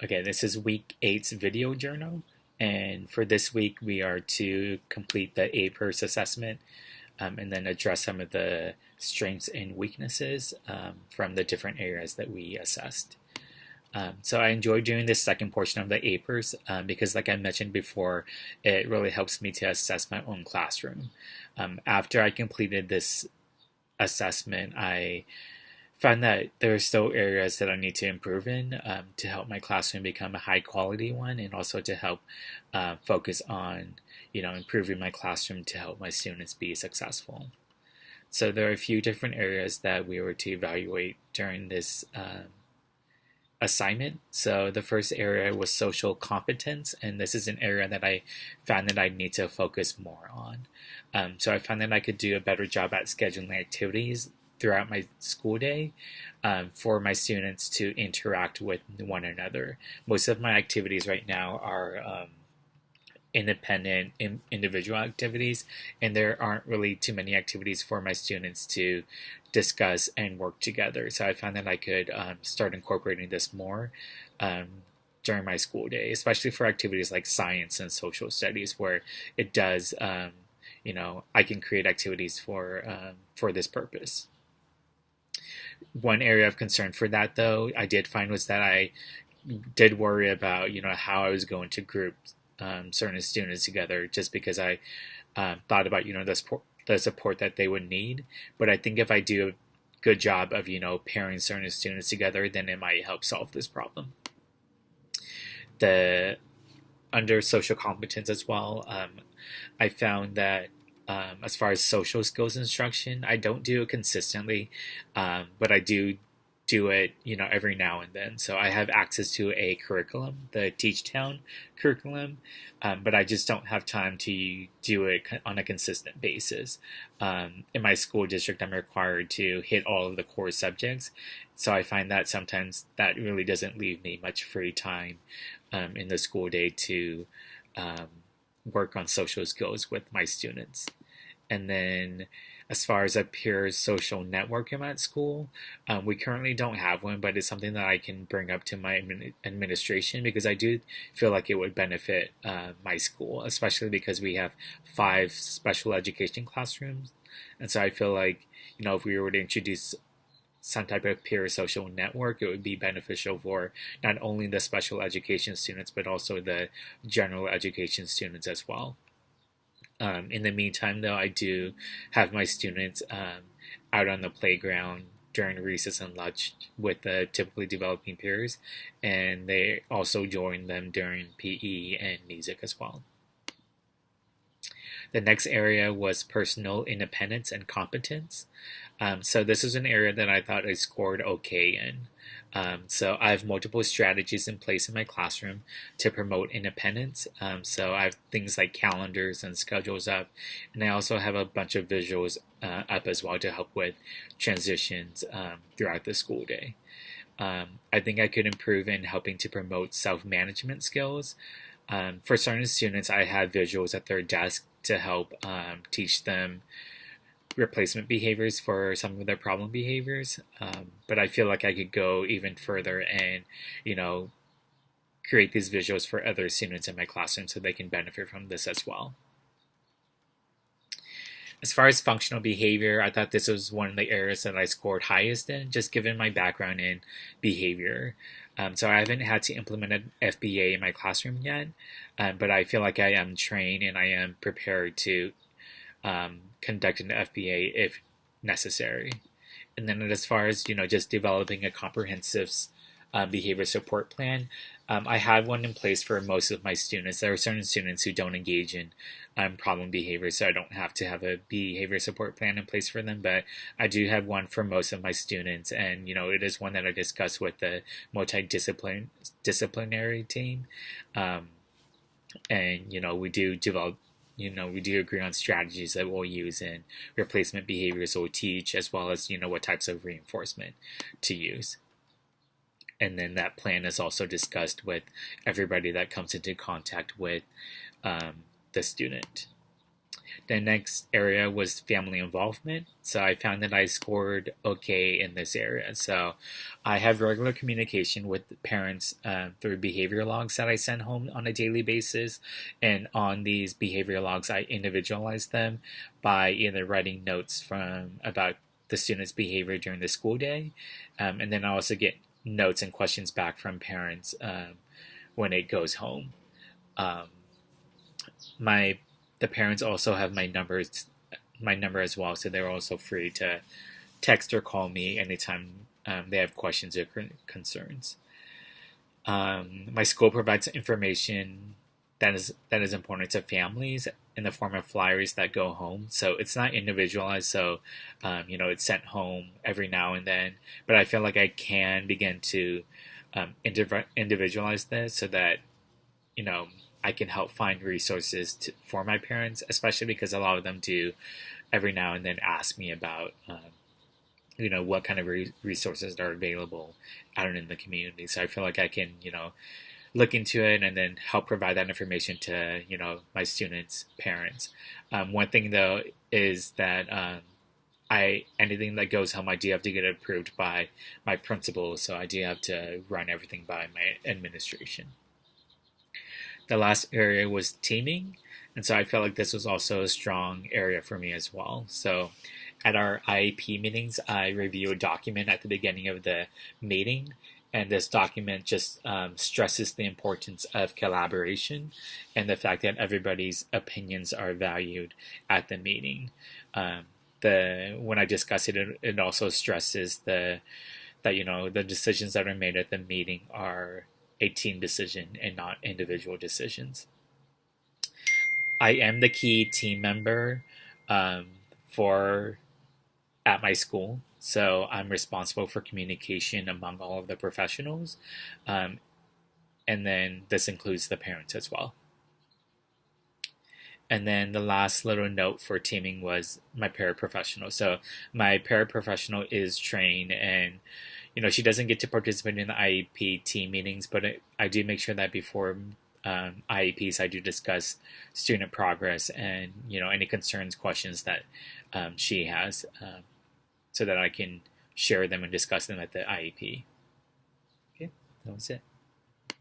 Okay, this is week eight's video journal. And for this week, we are to complete the APERS assessment and then address some of the strengths and weaknesses from the different areas that we assessed. So I enjoy doing this second portion of the APERS because, like I mentioned before, it really helps me to assess my own classroom. After I completed this assessment, I found that there are still areas that I need to improve in to help my classroom become a high quality one, and also to help focus on improving my classroom to help my students be successful. So there are a few different areas that we were to evaluate during this assignment. So the first area was social competence, and this is an area that I found that I need to focus more on. So I found that I could do a better job at scheduling activities throughout my school day for my students to interact with one another. Most of my activities right now are independent individual activities, and there aren't really too many activities for my students to discuss and work together. So I found that I could start incorporating this more during my school day, especially for activities like science and social studies, where it does I can create activities for this purpose. One area of concern for that, though, I did find was that I did worry about how I was going to group certain students together, just because I thought about the support that they would need. But I think if I do a good job of pairing certain students together, then it might help solve this problem. The Under social competence as well, I found that as far as social skills instruction, I don't do it consistently, but I do it, every now and then. So I have access to a curriculum, the TeachTown curriculum, but I just don't have time to do it on a consistent basis. In my school district, I'm required to hit all of the core subjects, so I find that sometimes that really doesn't leave me much free time in the school day to work on social skills with my students. And then as far as a peer social network at school, we currently don't have one, but it's something that I can bring up to my administration, because I do feel like it would benefit my school, especially because we have 5 special education classrooms. And so I feel like, if we were to introduce some type of peer social network, it would be beneficial for not only the special education students, but also the general education students as well. In the meantime, though, I do have my students out on the playground during recess and lunch with the typically developing peers, and they also join them during PE and music as well. The next area was personal independence and competence. So this is an area that I thought I scored okay in. So I have multiple strategies in place in my classroom to promote independence. So I have things like calendars and schedules up, and I also have a bunch of visuals up as well to help with transitions throughout the school day. I think I could improve in helping to promote self-management skills. For certain students, I have visuals at their desk to help teach them replacement behaviors for some of their problem behaviors. But I feel like I could go even further and, create these visuals for other students in my classroom so they can benefit from this as well. As far as functional behavior, I thought this was one of the areas that I scored highest in, just given my background in behavior. So I haven't had to implement an FBA in my classroom yet, but I feel like I am trained and I am prepared to conduct an FBA if necessary. And then as far as, just developing a comprehensive behavior support plan, I have one in place for most of my students. There are certain students who don't engage in problem behavior, so I don't have to have a behavior support plan in place for them, but I do have one for most of my students, and it is one that I discuss with the multidisciplinary team, and we do develop. We do agree on strategies that we'll use in replacement behaviors we'll teach, as well as what types of reinforcement to use. And then that plan is also discussed with everybody that comes into contact with the student. The next area was family involvement. So I found that I scored okay in this area. So I have regular communication with parents through behavior logs that I send home on a daily basis. And on these behavior logs, I individualize them by either writing notes from about the student's behavior during the school day. And then I also get notes and questions back from parents when it goes home. Um, my the parents also have my number as well, so they're also free to text or call me anytime they have questions or concerns. My school provides information that is important to families in the form of flyers that go home. So it's not individualized. So it's sent home every now and then. But I feel like I can begin to individualize this so that you know I can help find resources for my parents, especially because a lot of them do every now and then ask me about what kind of resources are available out in the community. So I feel like I can look into it and then help provide that information to my students' parents. One thing though is that I anything that goes home, I do have to get approved by my principal, so I do have to run everything by my administration. The last area was teaming, and so I felt like this was also a strong area for me as well. So at our IEP meetings, I review a document at the beginning of the meeting, and this document just stresses the importance of collaboration and the fact that everybody's opinions are valued at the meeting. The When I discuss it, it also stresses the decisions that are made at the meeting are a team decision and not individual decisions. I am the key team member um, for at my school, so I'm responsible for communication among all of the professionals, um, and then this includes the parents as well. And then the last little note for teaming was my paraprofessional. So my paraprofessional is trained, and she doesn't get to participate in the IEP team meetings, but I do make sure that before IEPs, I do discuss student progress and any concerns, questions that she has, so that I can share them and discuss them at the IEP. Okay, that was it.